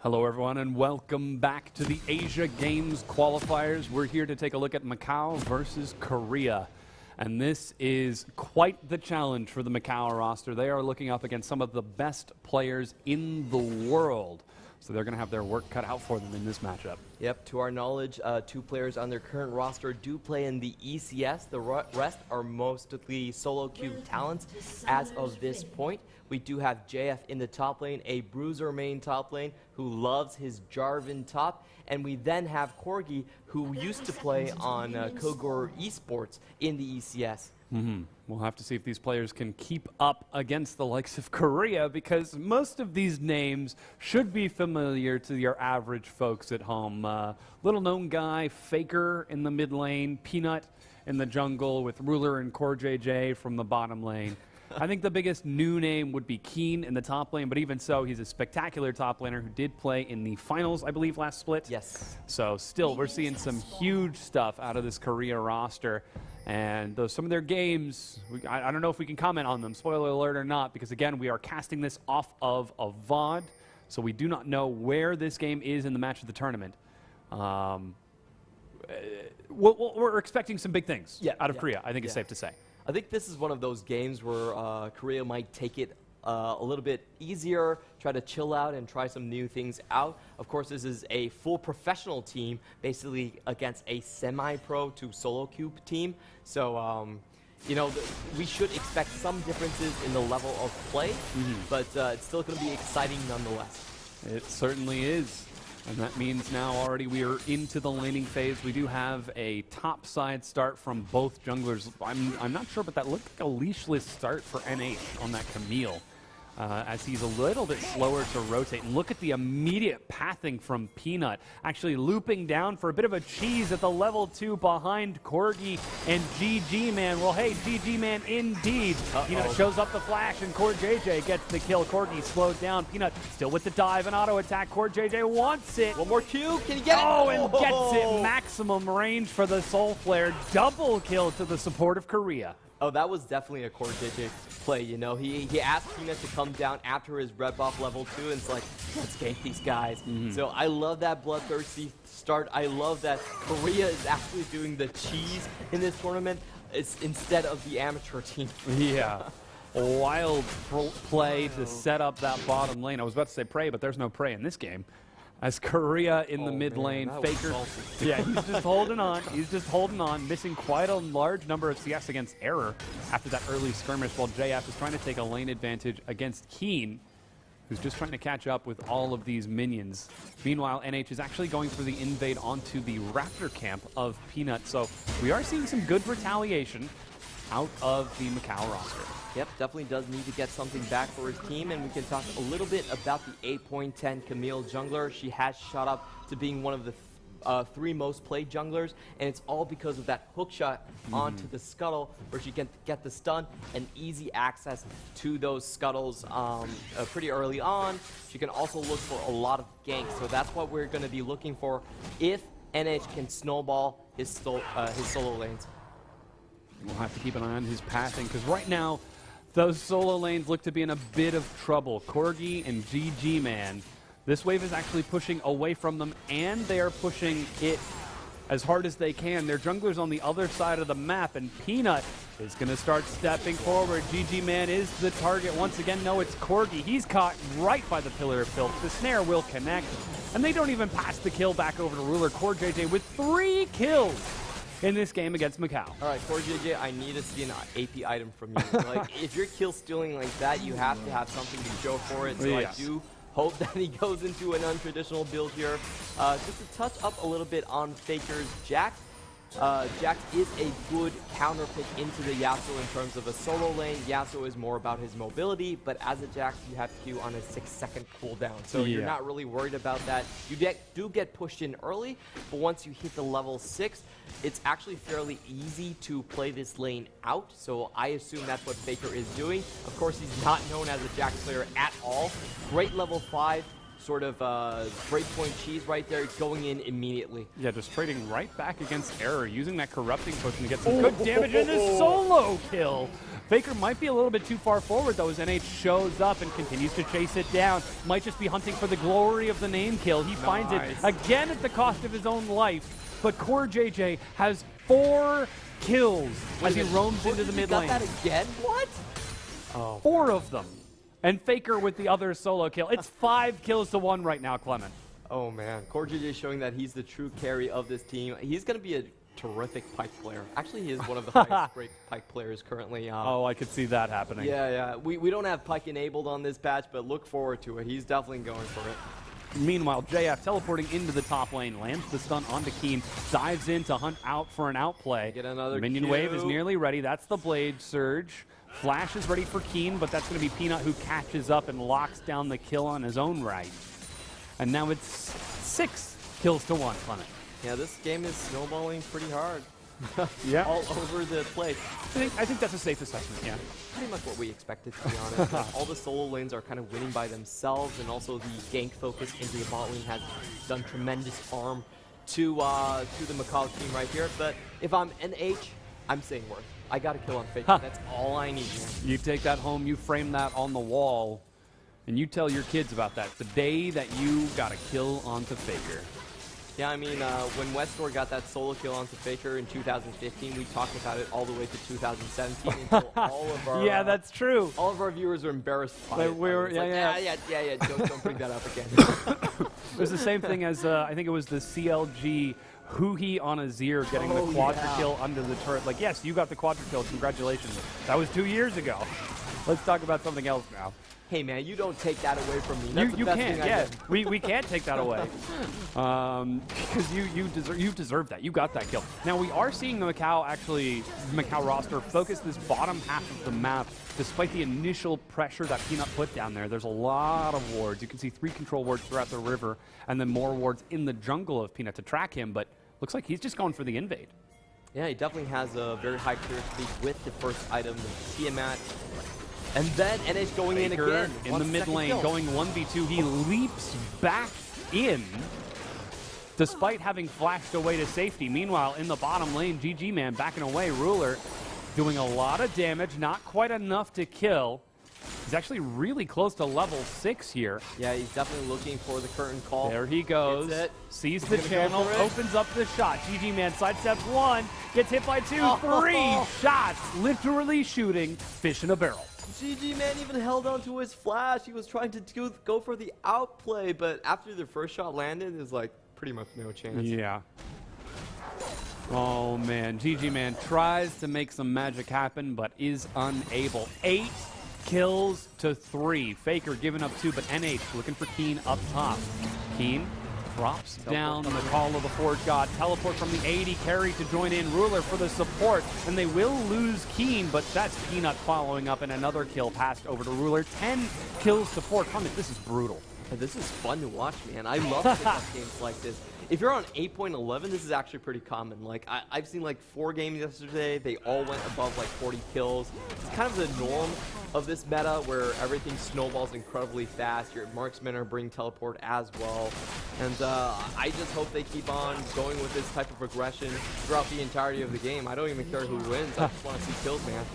Hello everyone and welcome back to the Asia Games qualifiers. We're here to take a look at Macau versus Korea. And this is quite the challenge for the Macau roster. They are looking up against some of the best players in the world. So they're going to have their work cut out for them in this matchup. Yep, to our knowledge, 2 players on their current roster do play in the ECS. The rest are mostly solo queue talents as of this point. We do have JF in the top lane, a Bruiser main top lane who loves his Jarvan top. And we then have Corgi, who used to play on Kogor Esports in the ECS. We'll have to see if these players can keep up against the likes of Korea, because most of these names should be familiar to your average folks at home. Little known guy, Faker in the mid lane, Peanut in the jungle with Ruler and Core JJ from the bottom lane. I think the biggest new name would be Keen in the top lane, but even so, he's a spectacular top laner who did play in the finals, I believe, last split. Yes. So still, we're seeing some huge stuff out of this Korea roster. And though some of their games, I don't know if we can comment on them, spoiler alert or not, because again, we are casting this off of a VOD, so we do not know where this game is in the match of the tournament. We're expecting some big things out of Korea, I think it's safe to say. I think this is one of those games where Korea might take it a little bit easier, try to chill out and try some new things out. Of course, this is a full professional team, basically against a semi-pro to solo queue team. So, you know, we should expect some differences in the level of play, but it's still going to be exciting nonetheless. It certainly is. And that means now already we are into the laning phase. We do have a top side start from both junglers. I'm not sure, but that looked like a leashless start for NH on that Camille. As he's a little bit slower to rotate. And look at the immediate pathing from Peanut, actually looping down for a bit of a cheese at the level 2 behind Corgi and GG Man. Well, hey, GG Man indeed. Peanut shows up the flash and Core JJ gets the kill. Corgi slowed down. Peanut still with the dive and auto attack. Core JJ wants it. One more Q, can he get it? Oh, and gets it. Maximum range for the Soul Flare. Double kill to the support of Korea. Oh, that was definitely a Core JJ play, you know. He asked Peanut to come down after his red buff level 2, and it's like, let's gank these guys. So I love that bloodthirsty start. I love that Korea is actually doing the cheese in this tournament instead of the amateur team. Yeah. A wild play to set up that bottom lane. I was about to say prey, but there's no prey in this game. As Korea in the mid lane, Faker, yeah, he's just holding on. He's just holding on, missing quite a large number of CS against Error after that early skirmish, while JF is trying to take a lane advantage against Keen, who's just trying to catch up with all of these minions. Meanwhile, NH is actually going for the invade onto the Raptor camp of Peanut, so we are seeing some good retaliation out of the Macau roster. Yep, definitely does need to get something back for his team, and we can talk a little bit about the 8.10 Camille jungler. She has shot up to being one of the 3 most played junglers, and it's all because of that hook shot onto the scuttle, where she can get the stun and easy access to those scuttles pretty early on. She can also look for a lot of ganks, so that's what we're going to be looking for if NH can snowball his solo lanes. We'll have to keep an eye on his pathing, because right now, those solo lanes look to be in a bit of trouble. Corgi and GG Man. This wave is actually pushing away from them, and they are pushing it as hard as they can. Their jungler's on the other side of the map, and Peanut is going to start stepping forward. GG Man is the target once again. No, it's Corgi. He's caught right by the Pillar of Filth. The snare will connect, and they don't even pass the kill back over to Ruler. Core JJ with 3 kills in this game against Macau. All right, Core JJ, I need to see an AP item from you. Like, if you're kill stealing like that, you have to have something to show for it. So I do hope that he goes into an untraditional build here. Just to touch up a little bit on Faker's Jax. Jax is a good counter pick into the Yasuo in terms of a solo lane. Yasuo is more about his mobility, but as a Jax, you have Q on a 6-second cooldown. So you're not really worried about that. You do get pushed in early, but once you hit the level 6, it's actually fairly easy to play this lane out. So I assume that's what Faker is doing. Of course, he's not known as a Jax player at all. Great level 5. sort of breakpoint cheese right there, going in immediately. Yeah, just trading right back against Error, using that corrupting potion to get some good damage in this solo kill. Faker might be a little bit too far forward, though, as NH shows up and continues to chase it down. Might just be hunting for the glory of the name kill. He finds it again at the cost of his own life. But Core JJ has 4 kills as he roams into the mid lane. Got that again? What? Oh, 4 of them. And Faker with the other solo kill. It's 5 kills to 1 right now, Clement. Oh, man. Core JJ showing that he's the true carry of this team. He's going to be a terrific Pyke player. Actually, he is one of the highest great Pyke players currently. Oh, I could see that happening. Yeah. We don't have Pyke enabled on this patch, but look forward to it. He's definitely going for it. Meanwhile, JF teleporting into the top lane, lands the stun onto Keen, dives in to hunt out for an outplay. Get another Minion Q. wave is nearly ready. That's the Blade Surge. Flash is ready for Keen, but that's going to be Peanut who catches up and locks down the kill on his own right. And now it's 6 kills to 1, Clement. Yeah, this game is snowballing pretty hard. Yeah. All over the place. I think that's a safe assessment, yeah. Pretty much what we expected, to be honest. Like, all the solo lanes are kind of winning by themselves, and also the gank focus into the bot lane has done tremendous harm to the Macau team right here. But if I'm NH, I'm saying worth. I got a kill on Faker. That's all I need, man. You take that home, you frame that on the wall, and you tell your kids about that. The day that you got a kill onto Faker. Yeah, I mean, when Westdoor got that solo kill onto Faker in 2015, we talked about it all the way to 2017 until all of our yeah, that's true. All of our viewers were embarrassed by it. Yeah. Don't bring that up again. It was the same thing as I think it was the CLG Huhi on Azir getting the quadra kill under the turret. Like, yes, you got the quadra kill. Congratulations. That was 2 years ago. Let's talk about something else now. Hey, man, you don't take that away from me. That's You the best can't, thing I yeah. did. We can't take that away. Because you deserve that. You got that kill. Now, we are seeing the Macau roster focus this bottom half of the map. Despite the initial pressure that Peanut put down there, there's a lot of wards. You can see 3 control wards throughout the river, and then more wards in the jungle of Peanut to track him, but looks like he's just going for the invade. Yeah, he definitely has a very high clear speed with the first item, the Tiamat. And then NH going in again. In the mid lane, going 1v2. He leaps back in, despite having flashed away to safety. Meanwhile, in the bottom lane, GG Man backing away. Ruler doing a lot of damage, not quite enough to kill. He's actually really close to level 6 here. Yeah, he's definitely looking for the curtain call. There he goes. Sees the channel, opens up the shot. GG Man sidesteps 1, gets hit by 2, 3 shots. Literally shooting fish in a barrel. GG Man even held on to his flash. He was trying to go for the outplay, but after the first shot landed, there's like pretty much no chance. Yeah. Oh man, GG Man tries to make some magic happen, but is unable. 8 kills to 3. Faker giving up 2, but NH looking for Keen up top. Keen drops down the call of the Forge God. Teleport from the 80 carry to join in. Ruler for the support, and they will lose Keen, but that's Peanut following up, and another kill passed over to Ruler. 10 kills to 4. Comment, this is brutal. This is fun to watch, man. I love pickup games like this. If you're on 8.11, this is actually pretty common. Like, I've seen like 4 games yesterday. They all went above like 40 kills. It's kind of the norm of this meta where everything snowballs incredibly fast. Your marksmen are bringing teleport as well. And I just hope they keep on going with this type of aggression throughout the entirety of the game. I don't even care who wins. I just want to see kills, man.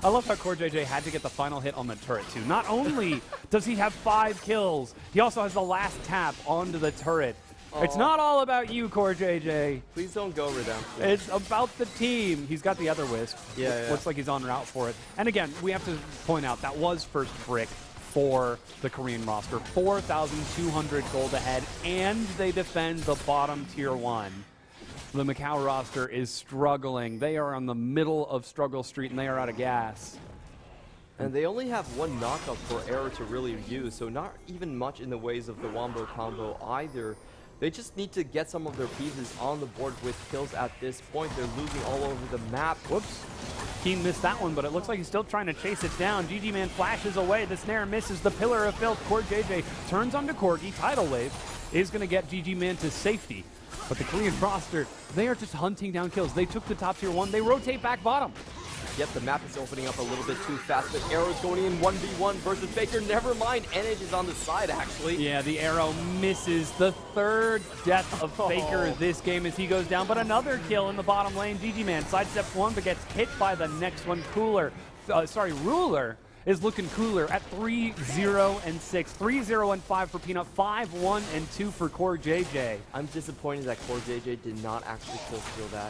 I love how Core JJ had to get the final hit on the turret, too. Not only does he have 5 kills, he also has the last tap onto the turret. It's not all about you, Core JJ. Please don't go Redemption. It's about the team. He's got the other wisp. Yeah. Looks like he's en route for it. And again, we have to point out that was first brick for the Korean roster. 4,200 gold ahead, and they defend the bottom tier 1. The Macau roster is struggling. They are on the middle of struggle street, and they are out of gas. And they only have 1 knockup for Error to really use, so not even much in the ways of the Wombo combo either. They just need to get some of their pieces on the board with kills at this point. They're losing all over the map. Whoops. Keen missed that one, but it looks like he's still trying to chase it down. GG Man flashes away. The snare misses. The Pillar of Filth. Core JJ turns onto Corgi. Tidal Wave is going to get GG Man to safety. But the Korean roster, they are just hunting down kills. They took the top tier 1. They rotate back bottom. Yep, the map is opening up a little bit too fast, but Arrow's going in 1v1 versus Faker. Never mind, NH is on the side, actually. Yeah, the Arrow misses the third death of Faker this game as he goes down, but another kill in the bottom lane. GG Man sidesteps one, but gets hit by the next one. Ruler is looking cooler at 3-0-6. 3-0-5 for Peanut, 5-1-2 for Core JJ. I'm disappointed that Core JJ did not actually kill steal that.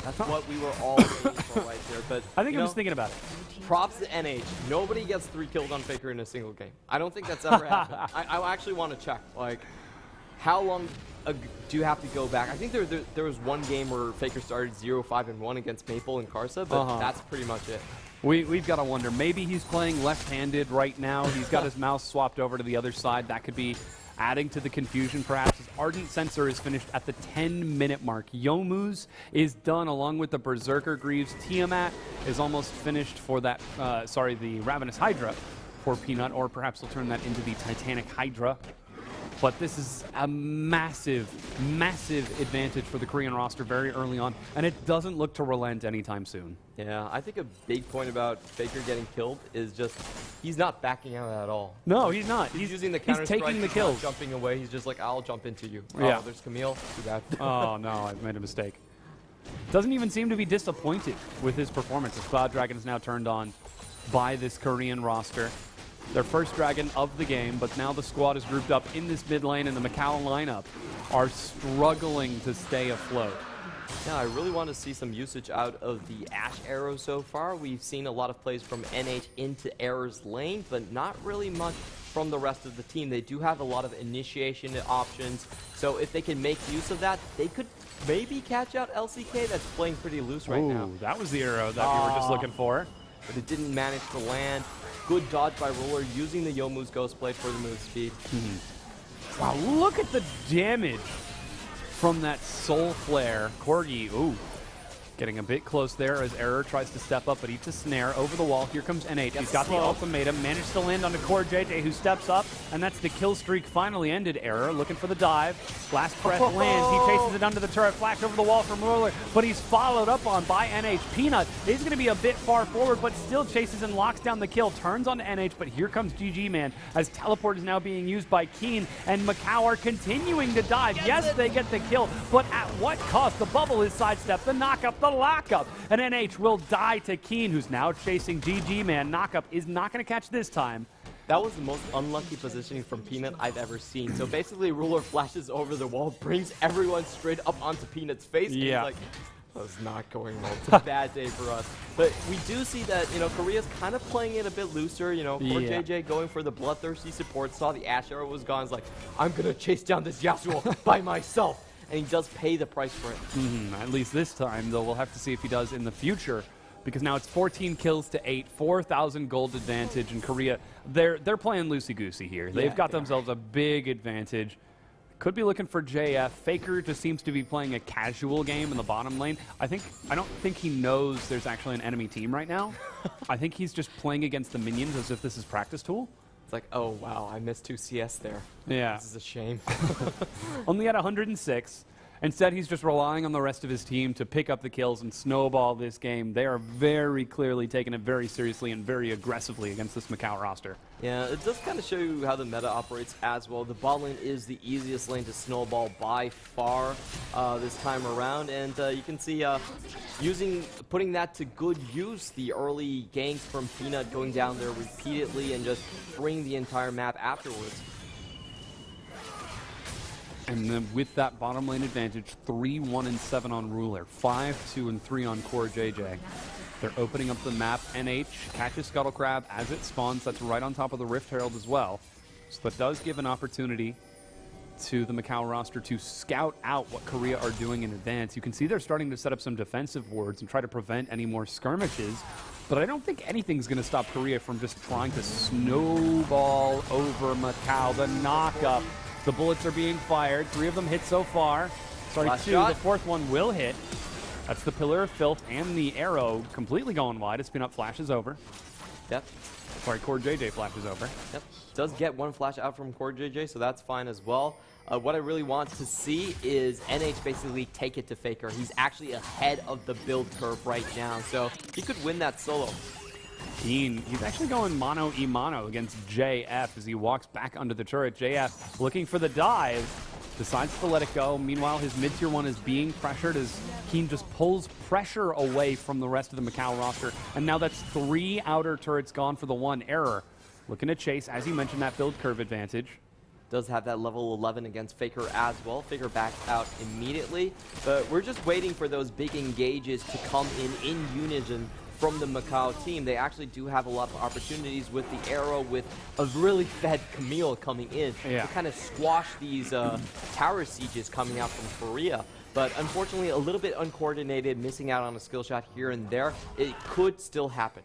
That's what we were all waiting for right there. But I think I'm just thinking about it. Props to NH. Nobody gets 3 kills on Faker in a single game. I don't think that's ever happened. I actually want to check, like, how long do you have to go back? I think there was one game where Faker started 0-5-1 against Maple and Karsa, but that's pretty much it. We've got to wonder. Maybe he's playing left-handed right now. He's got his mouse swapped over to the other side. That could be adding to the confusion, perhaps. His Ardent Sensor is finished at the 10-minute mark. Yomu's is done along with the Berserker Greaves. Tiamat is almost finished for that, the Ravenous Hydra for Peanut, or perhaps he'll turn that into the Titanic Hydra. But this is a massive, massive advantage for the Korean roster very early on, and it doesn't look to relent anytime soon. Yeah, I think a big point about Faker getting killed is just he's not backing out at all. No, he's not. He's using the counter strike. He's taking the He's kills. not jumping away. He's just like, I'll jump into you. Yeah. Oh, there's Camille. Too bad. Oh, no, I've made a mistake. Doesn't even seem to be disappointed with his performance as Cloud Dragon is now turned on by this Korean roster. Their first Dragon of the game, but now the squad is grouped up in this mid lane, and the Macau lineup are struggling to stay afloat. Yeah, I really want to see some usage out of the Ashe Arrow so far. We've seen a lot of plays from NH into Arrow's lane, but not really much from the rest of the team. They do have a lot of initiation options, so if they can make use of that, they could maybe catch out LCK that's playing pretty loose right now. That was the arrow that we were just looking for. But it didn't manage to land. Good dodge by Ruler using the Yomu's Ghost Blade for the move speed. Wow, look at the damage from that Soul Flare. Corgi, getting a bit close there as Error tries to step up, but eats a snare over the wall. Here comes NH. He's got the ultimatum, managed to land onto Core JJ, who steps up, and that's the kill streak finally ended. Error looking for the dive. Last breath lands. He chases it under the turret, flash over the wall from Ruler, but he's followed up on by NH. Peanut is going to be a bit far forward, but still chases and locks down the kill. Turns on NH, but here comes GG Man as teleport is now being used by Keen, and Macau are continuing to dive. Yes, they get the kill, but at what cost? The bubble is sidestepped, the knock-up, the lockup, and NH will die to Keen, who's now chasing GG Man. Knockup is not going to catch this time. That was the most unlucky positioning from Peanut I've ever seen. So basically, Ruler flashes over the wall, brings everyone straight up onto Peanut's face. And he's like, that's not going well. It's a bad day for us. But we do see that, Korea's kind of playing it a bit looser. Poor JJ going for the bloodthirsty support, saw the Ashe Arrow was gone. He's like, I'm going to chase down this Yasuo by myself. And he does pay the price for it. At least this time, though. We'll have to see if he does in the future, because now it's 14 kills to 8, 4,000 gold advantage in Korea. They're playing loosey-goosey here. They've got themselves a big advantage. Could be looking for JF. Faker just seems to be playing a casual game in the bottom lane. I don't think he knows there's actually an enemy team right now. I think he's just playing against the minions as if this is practice tool. It's like, oh, wow, I missed 2 CS there. Yeah. This is a shame. Only at 106. Instead, he's just relying on the rest of his team to pick up the kills and snowball this game. They are very clearly taking it very seriously and very aggressively against this Macau roster. Yeah, it does kind of show you how the meta operates as well. The bot lane is the easiest lane to snowball by far this time around, and you can see putting that to good use, the early ganks from Peanut going down there repeatedly and just freeing the entire map afterwards. And then with that bottom lane advantage, 3-1-7 on Ruler, 5-2-3 on Core JJ. They're opening up the map. NH catches Scuttle Crab as it spawns. That's right on top of the Rift Herald as well. So that does give an opportunity to the Macau roster to scout out what Korea are doing in advance. You can see they're starting to set up some defensive wards and try to prevent any more skirmishes. But I don't think anything's going to stop Korea from just trying to snowball over Macau. The knock-up. The bullets are being fired. 3 of them hit so far. Sorry, Last 2. shot. The 4th one will hit. That's the Pillar of Filth and the arrow completely going wide. It's been up, flashes over. Yep. Sorry, Core JJ flashes over. Yep. Does get one flash out from Core JJ, so that's fine as well. What I really want to see is NH basically take it to Faker. He's actually ahead of the build curve right now, so he could win that solo. Keen, he's actually going mono-e-mono against JF as he walks back under the turret. JF looking for the dive, decides to let it go. Meanwhile, his mid-tier 1 is being pressured as Keen just pulls pressure away from the rest of the Macau roster. And now that's 3 outer turrets gone for the 1 error. Looking to chase, as you mentioned, that build curve advantage. Does have that level 11 against Faker as well. Faker backs out immediately, but we're just waiting for those big engages to come in unison from the Macau team. They actually do have a lot of opportunities with the arrow, with a really fed Camille coming in to kind of squash these tower sieges coming out from Korea. But unfortunately, a little bit uncoordinated, missing out on a skill shot here and there. It could still happen.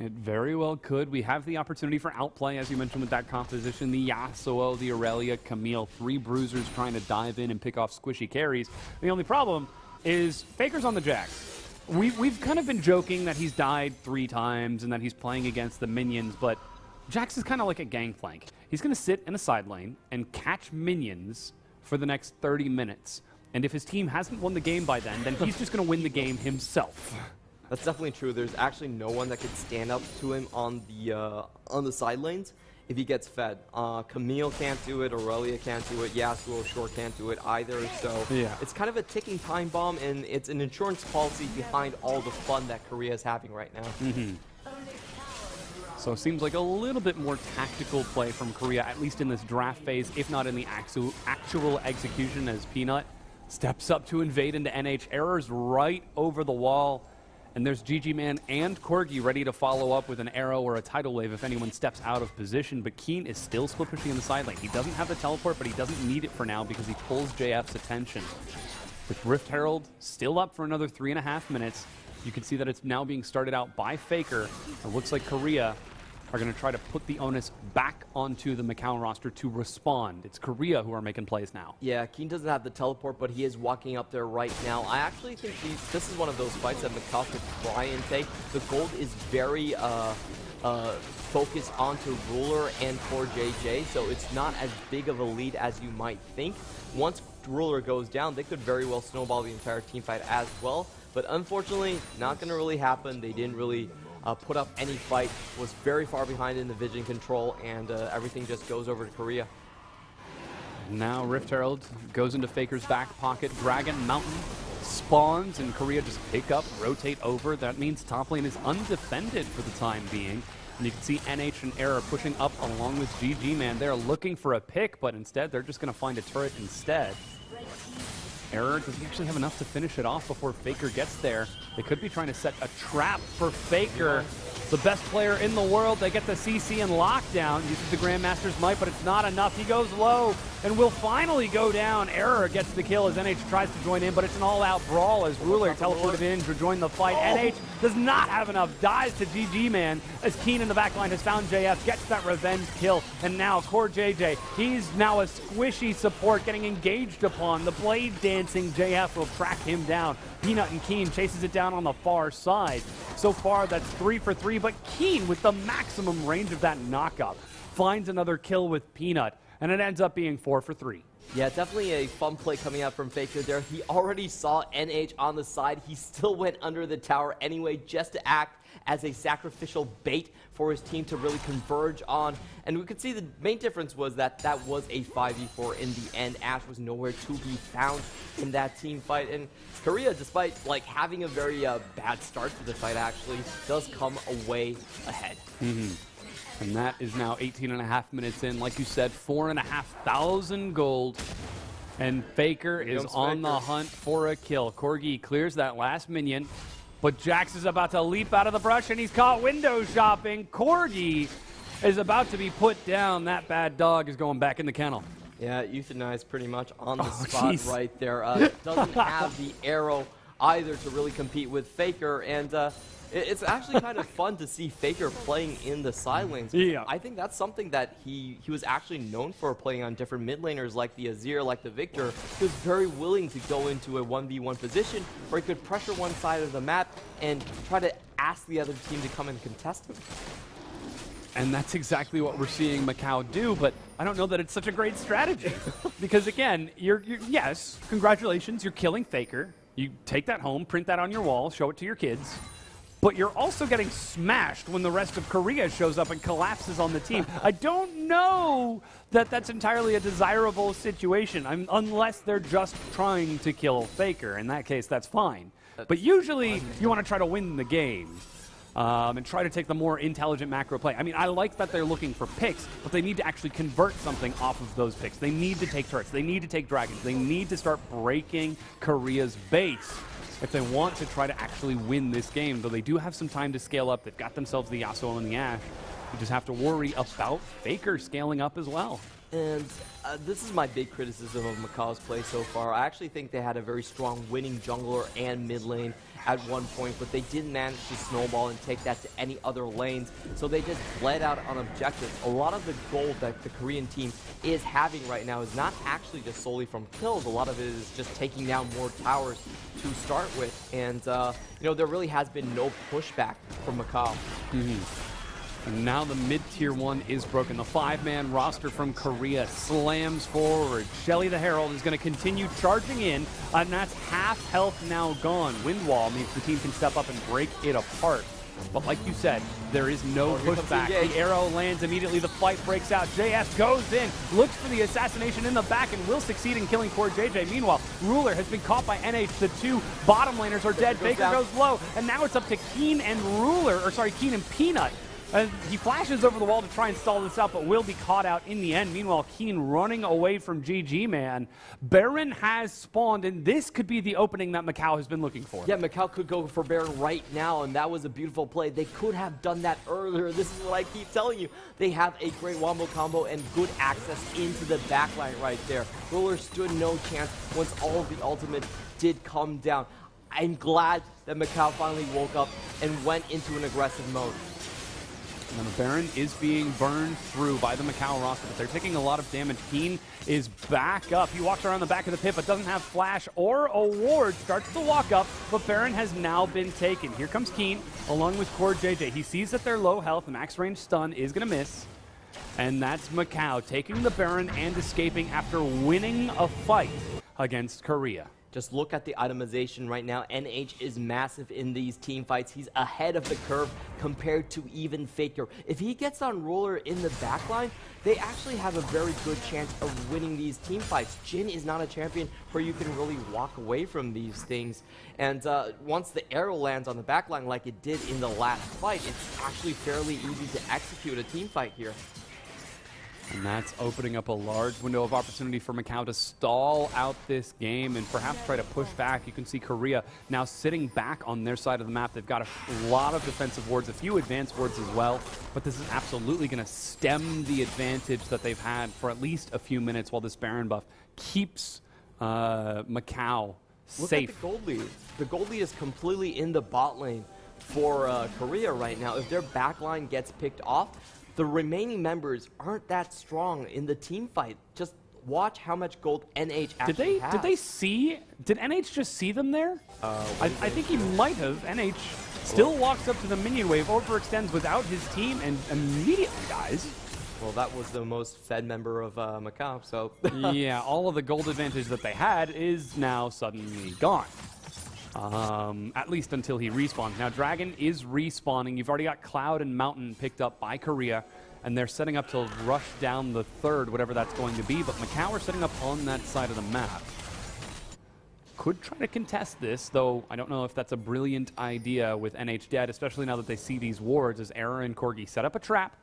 It very well could. We have the opportunity for outplay, as you mentioned, with that composition. The Yasuo, the Aurelia, Camille, 3 bruisers trying to dive in and pick off squishy carries. The only problem is Faker's on the Jax. We've kind of been joking that he's died 3 times and that he's playing against the minions, but Jax is kind of like a gangplank. He's going to sit in a side lane and catch minions for the next 30 minutes. And if his team hasn't won the game by then he's just going to win the game himself. That's definitely true. There's actually no one that could stand up to him on the side lanes if he gets fed. Camille can't do it, Aurelia can't do it, Yasuo sure can't do it either. So it's kind of a ticking time bomb, and it's an insurance policy behind all the fun that Korea is having right now. So it seems like a little bit more tactical play from Korea, at least in this draft phase, if not in the actual execution, as Peanut steps up to invade into NH. Errors right over the wall. And there's GG Man and Corgi ready to follow up with an arrow or a tidal wave if anyone steps out of position. But Keen is still split pushing in the side lane. He doesn't have the teleport, but he doesn't need it for now because he pulls JF's attention. With Rift Herald still up for another 3.5 minutes, you can see that it's now being started out by Faker. It looks like Korea are going to try to put the onus back onto the Macau roster to respond. It's Korea who are making plays now. Yeah, Keen doesn't have the teleport, but he is walking up there right now. I actually think this is one of those fights that Macau could try and take. The gold is very focused onto Ruler and Core JJ, so it's not as big of a lead as you might think. Once Ruler goes down, they could very well snowball the entire team fight as well. But unfortunately, not going to really happen. They didn't really put up any fight, was very far behind in the vision control, and everything just goes over to Korea. Now Rift Herald goes into Faker's back pocket. Dragon Mountain spawns, and Korea just pick up, rotate over. That means top lane is undefended for the time being. And you can see NH and Error pushing up along with GG Man. They're looking for a pick, but instead they're just going to find a turret instead. Error, does he actually have enough to finish it off before Faker gets there? They could be trying to set a trap for Faker, the best player in the world. They get the CC and lockdown, uses the Grandmaster's might, but it's not enough. He goes low and will finally go down. Error gets the kill as NH tries to join in, but it's an all-out brawl as Ruler teleported in to join the fight. NH does not have enough, dies to GG Man as Keen in the backline has found JF, gets that revenge kill, and now Core JJ, he's now a squishy support getting engaged upon. The blade dancing JF will track him down. Peanut and Keen chases it down on the far side. So far, that's 3 for 3, but Keen, with the maximum range of that knockup, finds another kill with Peanut, and it ends up being 4 for 3. Yeah, definitely a fun play coming out from Faker there. He already saw NH on the side. He still went under the tower anyway just to act as a sacrificial bait for his team to really converge on. And we could see the main difference was that that was a 5v4 in the end. Ashe was nowhere to be found in that team fight. And Korea, despite like having a very bad start to the fight, actually does come away ahead. And that is now 18.5 minutes in. Like you said, 4,500 gold. And Faker is on the hunt for a kill. Corgi clears that last minion, but Jax is about to leap out of the brush, and he's caught window shopping. Corgi is about to be put down. That bad dog is going back in the kennel. Yeah, euthanized pretty much on the spot right there. Doesn't have the arrow either to really compete with Faker, and it's actually kind of fun to see Faker playing in the side lanes. Yeah. I think that's something that he was actually known for, playing on different mid laners like the Azir, like the Victor. He was very willing to go into a 1v1 position where he could pressure one side of the map and try to ask the other team to come and contest him. And that's exactly what we're seeing Macau do, but I don't know that it's such a great strategy. Because again, yes, congratulations, you're killing Faker. You take that home, print that on your wall, show it to your kids. But you're also getting smashed when the rest of Korea shows up and collapses on the team. I don't know that that's entirely a desirable situation, unless they're just trying to kill Faker. In that case, that's fine. But usually, you want to try to win the game. And try to take the more intelligent macro play. I mean, I like that they're looking for picks, but they need to actually convert something off of those picks. They need to take turrets. They need to take dragons. They need to start breaking Korea's base if they want to try to actually win this game. Though they do have some time to scale up. They've got themselves the Yasuo and the Ashe. You just have to worry about Faker scaling up as well. And this is my big criticism of Macau's play so far. I actually think they had a very strong winning jungler and mid lane at one point, but they didn't manage to snowball and take that to any other lanes, so they just bled out on objectives. A lot of the gold that the Korean team is having right now is not actually just solely from kills. A lot of it is just taking down more towers to start with, and you know, there really has been no pushback from Macau. And now the mid-tier 1 is broken. The 5-man roster from Korea slams forward. Shelly the Herald is going to continue charging in, and that's half health now gone. Wind wall means the team can step up and break it apart. But like you said, there is no pushback. The arrow lands immediately. The fight breaks out. JF goes in, looks for the assassination in the back, and will succeed in killing Core JJ. Meanwhile, Ruler has been caught by NH. The two bottom laners are dead. Faker goes low, and now it's up to Keen and Keen and Peanut. He flashes over the wall to try and stall this out, but will be caught out in the end. Meanwhile, Keen running away from GG, man. Baron has spawned, and this could be the opening that Macau has been looking for. Yeah, Macau could go for Baron right now, and that was a beautiful play. They could have done that earlier. This is what I keep telling you. They have a great wombo combo and good access into the backline right there. Ruler stood no chance once all of the ultimate did come down. I'm glad that Macau finally woke up and went into an aggressive mode. And the Baron is being burned through by the Macau roster, but they're taking a lot of damage. Keen is back up. He walks around the back of the pit, but doesn't have flash or a ward. Starts to walk up, but Baron has now been taken. Here comes Keen, along with Core JJ. He sees that they're low health. The max range stun is going to miss. And that's Macau taking the Baron and escaping after winning a fight against Korea. Just look at the itemization right now. NH is massive in these team fights. He's ahead of the curve compared to even Faker. If he gets on Ruler in the backline, they actually have a very good chance of winning these team fights. Jhin is not a champion where you can really walk away from these things. And once the arrow lands on the backline like it did in the last fight, it's actually fairly easy to execute a team fight here. And that's opening up a large window of opportunity for Macau to stall out this game and perhaps try to push back. You can see Korea now sitting back on their side of the map. They've got a lot of defensive wards, a few advanced wards as well, but this is absolutely going to stem the advantage that they've had for at least a few minutes while this Baron buff keeps Macau safe. Look at the gold lead. The gold lead is completely in the bot lane for Korea right now. If their backline gets picked off, the remaining members aren't that strong in the team fight. Just watch how much gold NH actually has. Did NH just see them there? I think he might have. NH still walks up to the minion wave, overextends without his team, and immediately dies. Well, that was the most fed member of Macau, so... Yeah, all of the gold advantage that they had is now suddenly gone. At least until he respawns. Now, Dragon is respawning. You've already got Cloud and Mountain picked up by Korea, and they're setting up to rush down the third, whatever that's going to be, but Macau are setting up on that side of the map. Could try to contest this, though I don't know if that's a brilliant idea with NH dead, especially now that they see these wards as Era and Corgi set up a trap.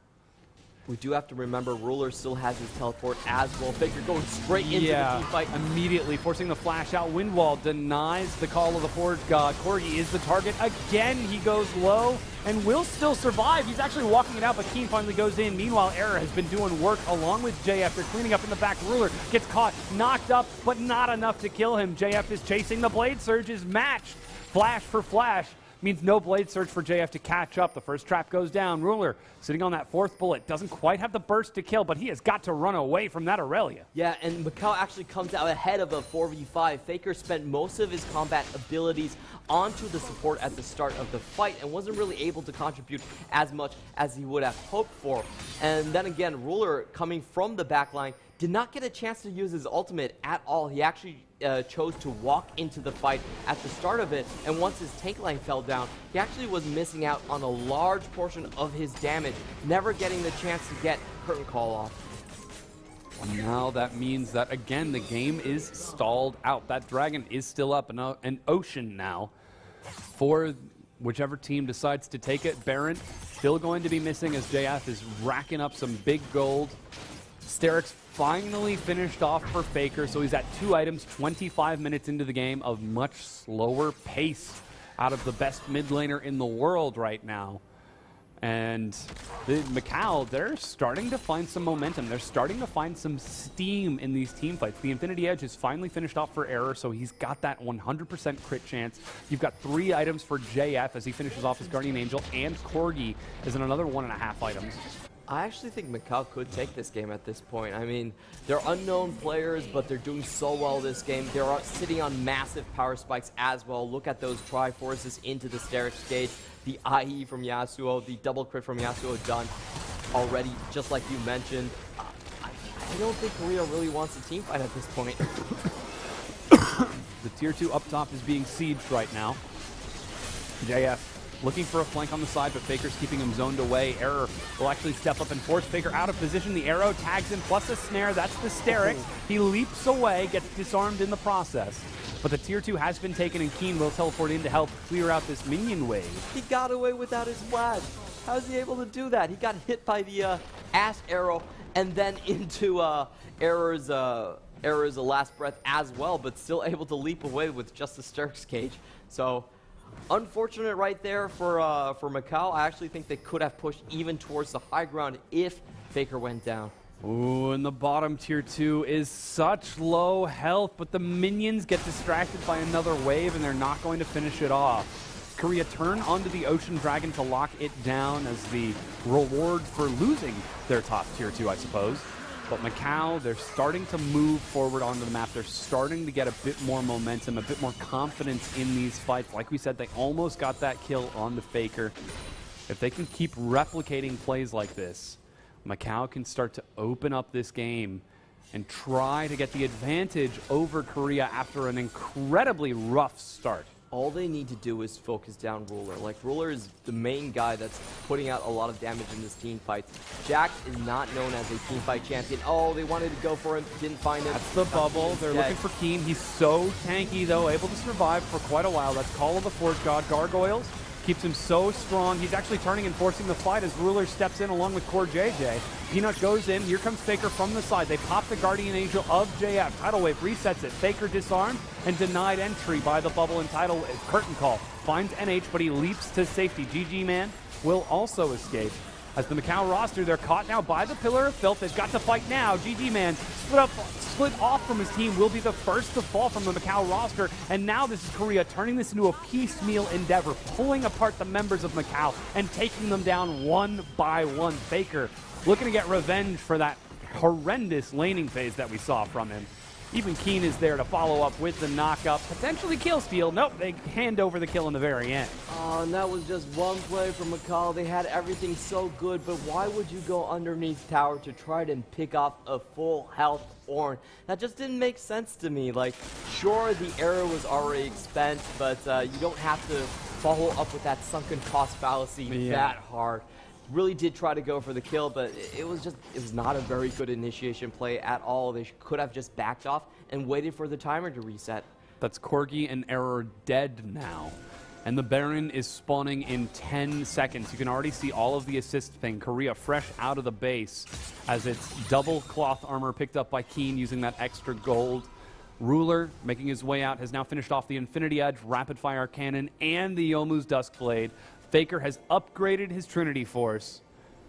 We do have to remember Ruler still has his teleport as well. Faker going straight into the team fight. Immediately forcing the flash out. Windwall denies the call of the Forge God. Corgi is the target. Again, he goes low and will still survive. He's actually walking it out, but Keen finally goes in. Meanwhile, Era has been doing work along with JF. They're cleaning up in the back. Ruler gets caught, knocked up, but not enough to kill him. JF is chasing the Blade Surge, is matched. Flash for flash. means no blade surge for JF to catch up. The first trap goes down. Ruler sitting on that 4th bullet. Doesn't quite have the burst to kill, but he has got to run away from that Aurelia. Yeah, and Macau actually comes out ahead of a 4v5. Faker spent most of his combat abilities onto the support at the start of the fight and wasn't really able to contribute as much as he would have hoped for. And then again, Ruler coming from the backline did not get a chance to use his ultimate at all. He actually chose to walk into the fight at the start of it, and once his tank line fell down, he actually was missing out on a large portion of his damage, never getting the chance to get curtain call off. And now that means that, again, the game is stalled out. That dragon is still up, an ocean now for whichever team decides to take it. Baron still going to be missing as JF is racking up some big gold. Sterix finally finished off for Faker, so he's at 2 items, 25 minutes into the game of much slower pace out of the best mid laner in the world right now. And the Macau, they're starting to find some momentum. They're starting to find some steam in these team fights. The Infinity Edge is finally finished off for Error, so he's got that 100% crit chance. You've got 3 items for JF as he finishes off his Guardian Angel, and Corgi is in another 1.5 items. I actually think Macau could take this game at this point. I mean, they're unknown players, but they're doing so well this game. They're sitting on massive power spikes as well. Look at those Triforces into the Sterix gauge. The IE from Yasuo, the double crit from Yasuo done already, just like you mentioned. I don't think Korea really wants a team fight at this point. The tier 2 up top is being sieged right now. JF looking for a flank on the side, but Faker's keeping him zoned away. Error will actually step up and force Faker out of position. The arrow tags him, plus a snare. That's the Sterix. He leaps away, gets disarmed in the process. But the tier 2 has been taken, and Keen will teleport in to help clear out this minion wave. He got away without his flash. How is he able to do that? He got hit by the Ash arrow and then into Error's last breath as well, but still able to leap away with just the Sterix cage. So unfortunate right there for Macau. I actually think they could have pushed even towards the high ground if Faker went down. Ooh, and the bottom tier 2 is such low health, but the minions get distracted by another wave and they're not going to finish it off. Korea turn onto the Ocean Dragon to lock it down as the reward for losing their top tier 2, I suppose. But Macau, they're starting to move forward onto the map. They're starting to get a bit more momentum, a bit more confidence in these fights. Like we said, they almost got that kill on the Faker. If they can keep replicating plays like this, Macau can start to open up this game and try to get the advantage over Korea after an incredibly rough start. All they need to do is focus down Ruler. Like, Ruler is the main guy that's putting out a lot of damage in this team fight. Jack is not known as a team fight champion. Oh, they wanted to go for him, didn't find it. That's the bubble. They're looking for Keen. He's so tanky, though, able to survive for quite a while. That's Call of the Forge God. Gargoyles keeps him so strong. He's actually turning and forcing the fight as Ruler steps in along with Core JJ. Peanut goes in. Here comes Faker from the side. They pop the Guardian Angel of JF. Tidal Wave resets it. Faker disarmed and denied entry by the bubble and Tidal Wave. Curtain Call finds NH, but he leaps to safety. GG Man will also escape. As the Macau roster, they're caught now by the Pillar of Filth. They've got to fight now. GG Man split off from his team, will be the first to fall from the Macau roster. And now this is Korea turning this into a piecemeal endeavor, pulling apart the members of Macau and taking them down one by one. Faker looking to get revenge for that horrendous laning phase that we saw from him. Even Keen is there to follow up with the knockup, potentially kill steal. Nope, they hand over the kill in the very end. Oh, and that was just one play from Macau. They had everything so good, but why would you go underneath tower to try to pick off a full health Ornn? That just didn't make sense to me. Like, sure, the arrow was already spent, but you don't have to follow up with that sunken cost fallacy that hard. Really did try to go for the kill, but it was not a very good initiation play at all. They could have just backed off and waited for the timer to reset. That's Corgi and Error dead now. And the Baron is spawning in 10 seconds. You can already see all of the assist thing. Korea fresh out of the base as it's double cloth armor picked up by Keen using that extra gold. Ruler, making his way out, has now finished off the Infinity Edge, Rapid Fire Cannon, and the Yomu's Duskblade. Faker has upgraded his Trinity Force.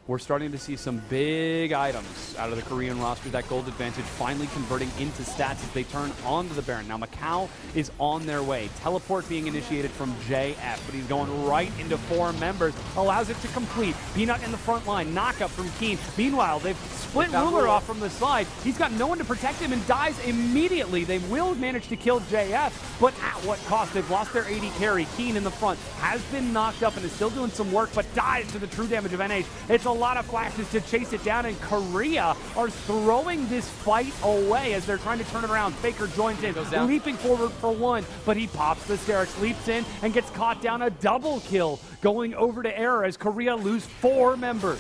we're starting to see some big items out of the Korean roster. That gold advantage finally converting into stats as they turn onto the Baron. Now Macau is on their way. Teleport being initiated from JF, but he's going right into 4 members. Allows it to complete. Peanut in the front line. Knockup from Keen. Meanwhile, they've split Ruler off from the side. He's got no one to protect him and dies immediately. They will manage to kill JF, but at what cost? They've lost their AD carry. Keen in the front has been knocked up and is still doing some work, but dies to the true damage of NH. It's a lot of flashes to chase it down, and Korea are throwing this fight away as they're trying to turn it around. Faker joins in, leaping forward for 1, but he pops the Sterix, leaps in, and gets caught down. A double kill going over to Error as Korea lose 4 members.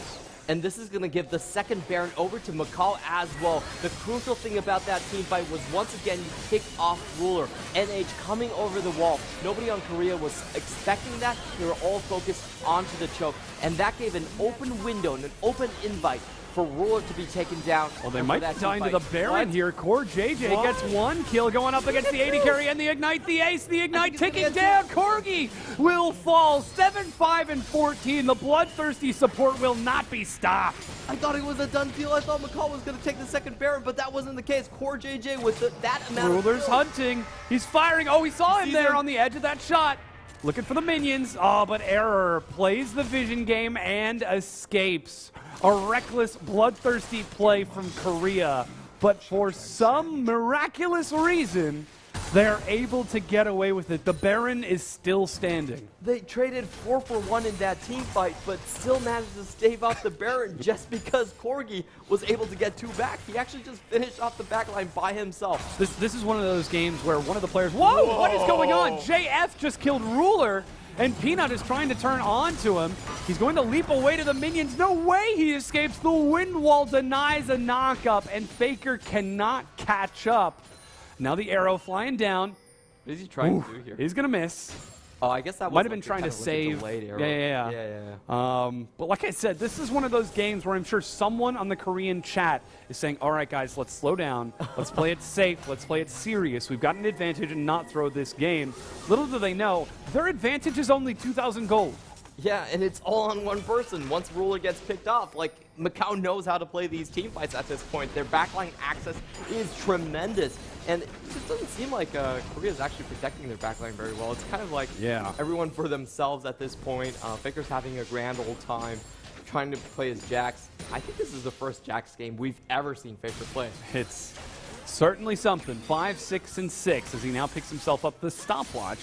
And this is going to give the second Baron over to Macau as well. The crucial thing about that team fight was, once again, you kick off Ruler. NH coming over the wall. Nobody on Korea was expecting that. They were all focused onto the choke. And that gave an open window and an open invite for Ruler to be taken down. Well, they might be dying to the Baron here. Core JJ gets 1 kill going up against the AD carry and the Ignite, the Ace, the Ignite ticking down. Corgi will fall 7-5 and 14. The bloodthirsty support will not be stopped. I thought it was a done deal. I thought Macau was going to take the second Baron, but that wasn't the case. Core JJ with that amount of Ruler's hunting. He's firing. Oh, we saw him there on the edge of that shot. Looking for the minions. Oh, but Error plays the vision game and escapes. A reckless, bloodthirsty play from Korea. But for some miraculous reason, they're able to get away with it. The Baron is still standing. They traded 4 for 1 in that team fight, but still managed to stave off the Baron just because Corgi was able to get 2 back. He actually just finished off the backline by himself. This is one of those games where one of the players, whoa, what is going on? JF just killed Ruler, and Peanut is trying to turn on to him. He's going to leap away to the minions. No way he escapes. The wind wall denies a knockup, and Faker cannot catch up. Now the arrow flying down. What is he trying to do here? He's going to miss. Oh, I guess that might have been trying to save. Yeah. But like I said, this is one of those games where I'm sure someone on the Korean chat is saying, all right, guys, let's slow down. Let's play it safe. Let's play it serious. We've got an advantage and not throw this game. Little do they know, their advantage is only 2,000 gold. Yeah, and it's all on one person. Once Ruler gets picked off, like, Macau knows how to play these team fights at this point. Their backline access is tremendous. And it just doesn't seem like Korea's actually protecting their backline very well. It's kind of like everyone for themselves at this point. Faker's having a grand old time trying to play his Jax. I think this is the first Jax game we've ever seen Faker play. It's certainly something. 5, 6, and 6 as he now picks himself up the stopwatch,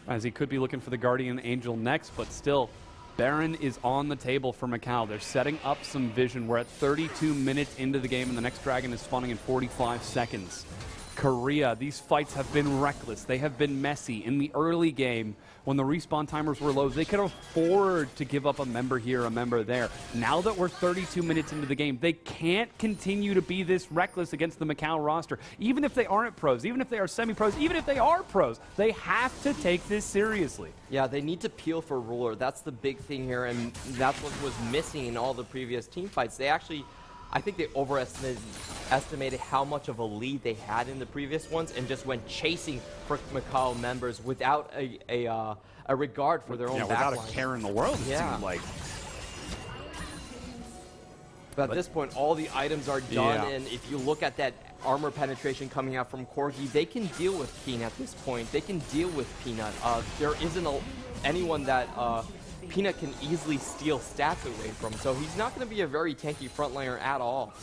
as he could be looking for the Guardian Angel next, but still, Baron is on the table for Macau. They're setting up some vision. We're at 32 minutes into the game, and the next dragon is spawning in 45 seconds. Korea, these fights have been reckless. They have been messy. In the early game, when the respawn timers were low, they could afford to give up a member here, a member there. Now that we're 32 minutes into the game, they can't continue to be this reckless against the Macau roster. Even if they aren't pros, even if they are semi-pros, even if they are pros, they have to take this seriously. Yeah, they need to peel for Ruler. That's the big thing here, and that's what was missing in all the previous team fights. They actually, I think they overestimated how much of a lead they had in the previous ones and just went chasing for Macau members without a regard for their own backline. Without a care in the world, it seemed like. But at this point, all the items are done, and if you look at that armor penetration coming out from Corgi, they can deal with Keen at this point. They can deal with Peanut. There isn't anyone that Peanut can easily steal stats away from, so he's not going to be a very tanky frontliner at all.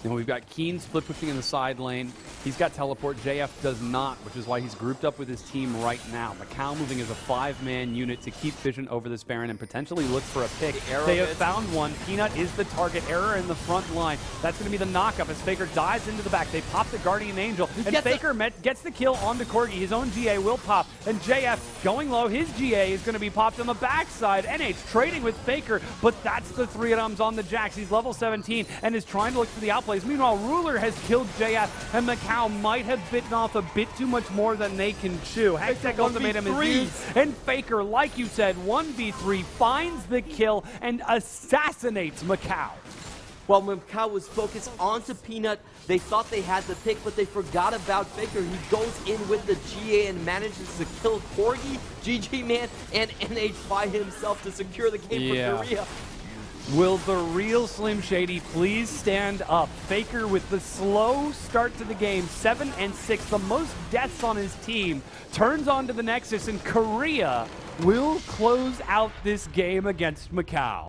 And we've got Keen split pushing in the side lane. He's got teleport. JF does not, which is why he's grouped up with his team right now. Macau moving as a 5-man unit to keep vision over this Baron and potentially look for a pick. They have found one. Peanut is the target. Error in the front line. That's going to be the knockup as Faker dives into the back. They pop the Guardian Angel, and Faker gets the kill onto Corgi. His own GA will pop, and JF going low. His GA is going to be popped on the backside. NH trading with Faker, but that's the 3 items on the Jax. He's level 17 and is trying to look for the outplays. Meanwhile, Ruler has killed JF, and Macau might have bitten off a bit too much more than they can chew. Hextech ultimatum is used, and Faker, like you said, 1v3, finds the kill and assassinates Macau. While Macau was focused onto Peanut, they thought they had the pick, but they forgot about Faker. He goes in with the GA and manages to kill Corgi, GG Man, and NH by himself to secure the game for Korea. Will the real Slim Shady please stand up? Faker with the slow start to the game, 7 and 6, the most deaths on his team, turns on to the Nexus, and Korea will close out this game against Macau.